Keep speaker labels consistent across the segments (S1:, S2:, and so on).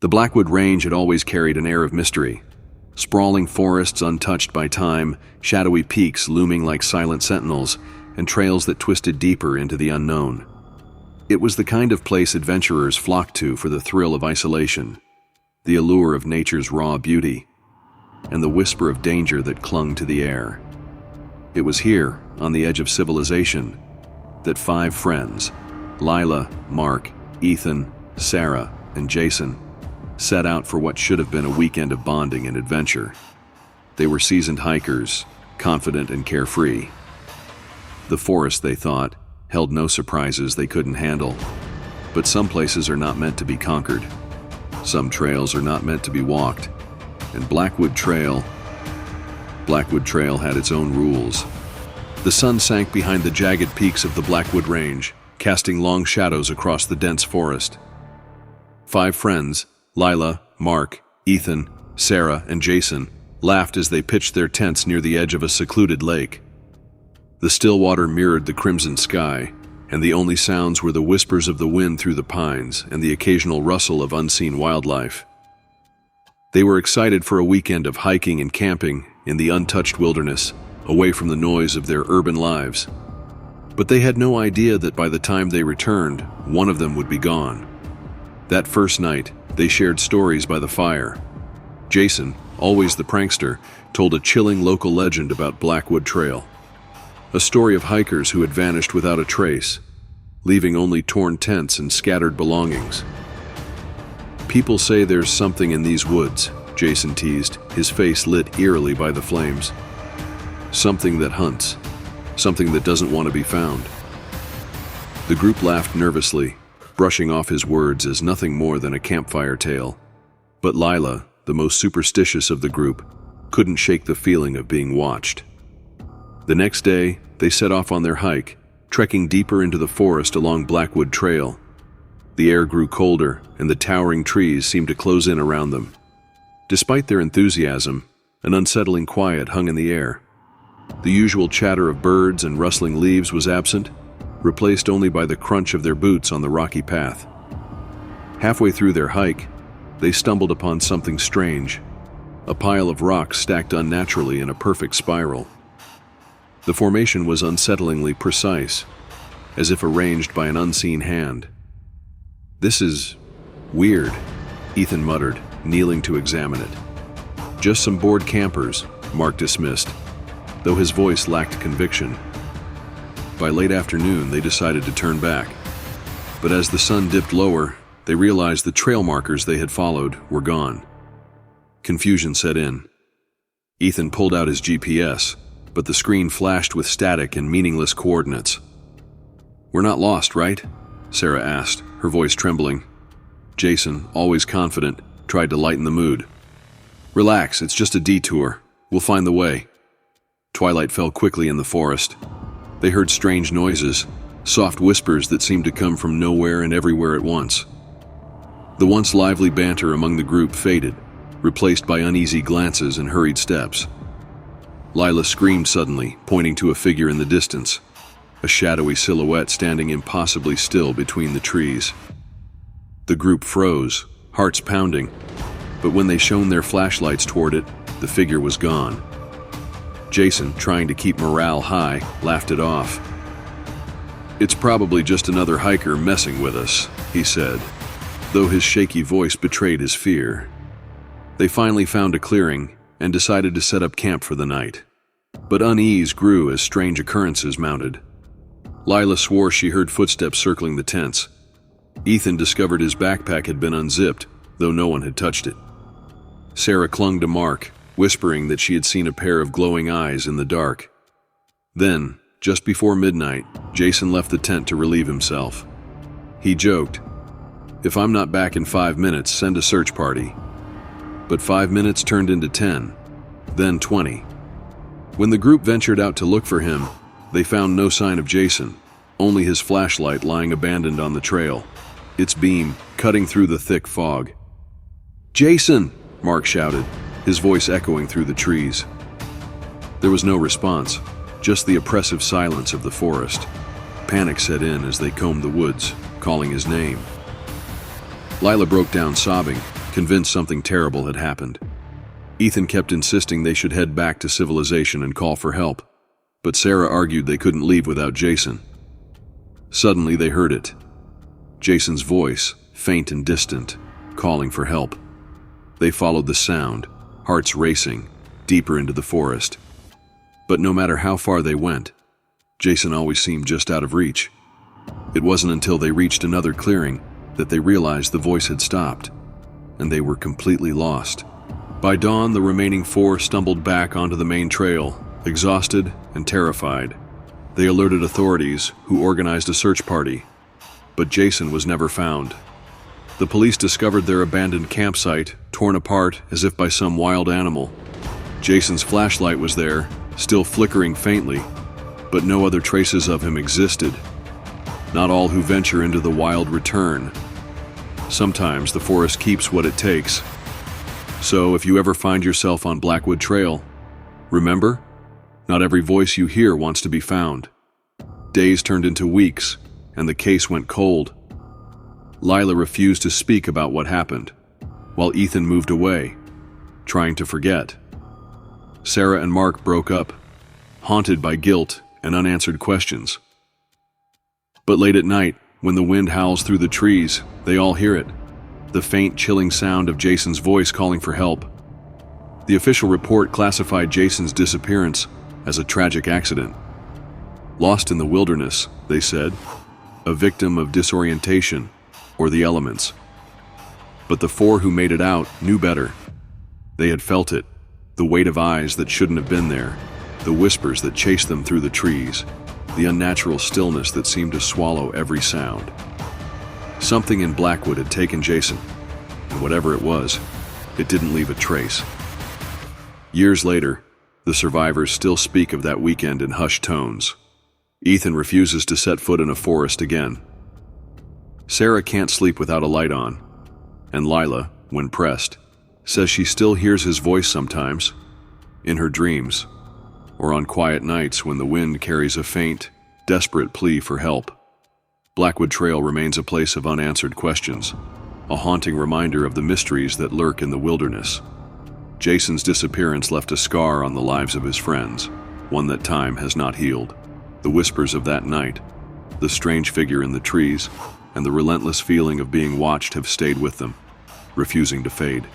S1: The Blackwood Range had always carried an air of mystery. Sprawling forests untouched by time, shadowy peaks looming like silent sentinels, and trails that twisted deeper into the unknown. It was the kind of place adventurers flocked to for the thrill of isolation, the allure of nature's raw beauty, and the whisper of danger that clung to the air. It was here, on the edge of civilization, that 5 friends, Lila, Mark, Ethan, Sarah, and Jason, set out for what should have been a weekend of bonding and adventure. They were seasoned hikers, confident and carefree. The forest, they thought, held no surprises they couldn't handle. But some places are not meant to be conquered. Some trails are not meant to be walked. And Blackwood Trail had its own rules. The sun sank behind the jagged peaks of the Blackwood Range, casting long shadows across the dense forest. 5 friends, Lila, Mark, Ethan, Sarah, and Jason, laughed as they pitched their tents near the edge of a secluded lake. The still water mirrored the crimson sky, and the only sounds were the whispers of the wind through the pines and the occasional rustle of unseen wildlife. They were excited for a weekend of hiking and camping in the untouched wilderness, away from the noise of their urban lives. But they had no idea that by the time they returned, one of them would be gone. That first night, they shared stories by the fire. Jason, always the prankster, told a chilling local legend about Blackwood Trail. A story of hikers who had vanished without a trace, leaving only torn tents and scattered belongings. "People say there's something in these woods," Jason teased, his face lit eerily by the flames. "Something that hunts, something that doesn't want to be found." The group laughed nervously, brushing off his words as nothing more than a campfire tale. But Lila, the most superstitious of the group, couldn't shake the feeling of being watched. The next day, they set off on their hike, trekking deeper into the forest along Blackwood Trail. The air grew colder, and the towering trees seemed to close in around them. Despite their enthusiasm, an unsettling quiet hung in the air. The usual chatter of birds and rustling leaves was absent, replaced only by the crunch of their boots on the rocky path. Halfway through their hike, they stumbled upon something strange, a pile of rocks stacked unnaturally in a perfect spiral. The formation was unsettlingly precise, as if arranged by an unseen hand. "This is weird," Ethan muttered, kneeling to examine it. "Just some bored campers," Mark dismissed, though his voice lacked conviction. By late afternoon, they decided to turn back. But as the sun dipped lower, they realized the trail markers they had followed were gone. Confusion set in. Ethan pulled out his GPS, but the screen flashed with static and meaningless coordinates. "We're not lost, right?" Sarah asked, her voice trembling. Jason, always confident, tried to lighten the mood. "Relax, it's just a detour. We'll find the way." Twilight fell quickly in the forest. They heard strange noises, soft whispers that seemed to come from nowhere and everywhere at once. The once lively banter among the group faded, replaced by uneasy glances and hurried steps. Lila screamed suddenly, pointing to a figure in the distance, a shadowy silhouette standing impossibly still between the trees. The group froze, hearts pounding, but when they shone their flashlights toward it, the figure was gone. Jason, trying to keep morale high, laughed it off. "It's probably just another hiker messing with us," he said, though his shaky voice betrayed his fear. They finally found a clearing and decided to set up camp for the night. But unease grew as strange occurrences mounted. Lila swore she heard footsteps circling the tents. Ethan discovered his backpack had been unzipped, though no one had touched it. Sarah clung to Mark, whispering that she had seen a pair of glowing eyes in the dark. Then, just before midnight, Jason left the tent to relieve himself. He joked, "If I'm not back in 5 minutes, send a search party." But 5 minutes turned into 10, then 20. When the group ventured out to look for him, they found no sign of Jason, only his flashlight lying abandoned on the trail, its beam cutting through the thick fog. "Jason!" Mark shouted, his voice echoing through the trees. There was no response, just the oppressive silence of the forest. Panic set in as they combed the woods, calling his name. Lila broke down sobbing, convinced something terrible had happened. Ethan kept insisting they should head back to civilization and call for help, but Sarah argued they couldn't leave without Jason. Suddenly they heard it. Jason's voice, faint and distant, calling for help. They followed the sound, hearts racing, deeper into the forest. But no matter how far they went, Jason always seemed just out of reach. It wasn't until they reached another clearing that they realized the voice had stopped, and they were completely lost. By dawn, the remaining four stumbled back onto the main trail, exhausted and terrified. They alerted authorities, who organized a search party, but Jason was never found. The police discovered their abandoned campsite, torn apart as if by some wild animal. Jason's flashlight was there, still flickering faintly, but no other traces of him existed. Not all who venture into the wild return. Sometimes the forest keeps what it takes. So if you ever find yourself on Blackwood Trail, remember, not every voice you hear wants to be found. Days turned into weeks, and the case went cold. Lila refused to speak about what happened, while Ethan moved away, trying to forget. Sarah and Mark broke up, haunted by guilt and unanswered questions. But late at night, when the wind howls through the trees, they all hear it, the faint, chilling sound of Jason's voice calling for help. The official report classified Jason's disappearance as a tragic accident. Lost in the wilderness, they said, a victim of disorientation or the elements. But the four who made it out knew better. They had felt it, the weight of eyes that shouldn't have been there, the whispers that chased them through the trees, the unnatural stillness that seemed to swallow every sound. Something in Blackwood had taken Jason, and whatever it was, it didn't leave a trace. Years later, the survivors still speak of that weekend in hushed tones. Ethan refuses to set foot in a forest again. Sarah can't sleep without a light on, and Lila, when pressed, says she still hears his voice sometimes, in her dreams, or on quiet nights when the wind carries a faint, desperate plea for help. Blackwood Trail remains a place of unanswered questions, a haunting reminder of the mysteries that lurk in the wilderness. Jason's disappearance left a scar on the lives of his friends, one that time has not healed. The whispers of that night, the strange figure in the trees, and the relentless feeling of being watched have stayed with them, refusing to fade.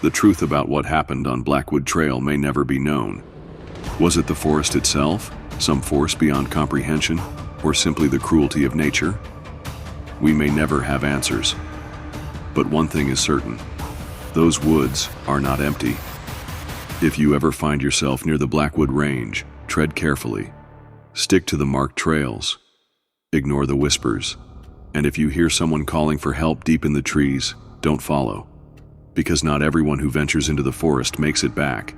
S1: The truth about what happened on Blackwood Trail may never be known. Was it the forest itself, some force beyond comprehension, or simply the cruelty of nature? We may never have answers. But one thing is certain, those woods are not empty. If you ever find yourself near the Blackwood Range, tread carefully. Stick to the marked trails. Ignore the whispers. And if you hear someone calling for help deep in the trees, don't follow. Because not everyone who ventures into the forest makes it back.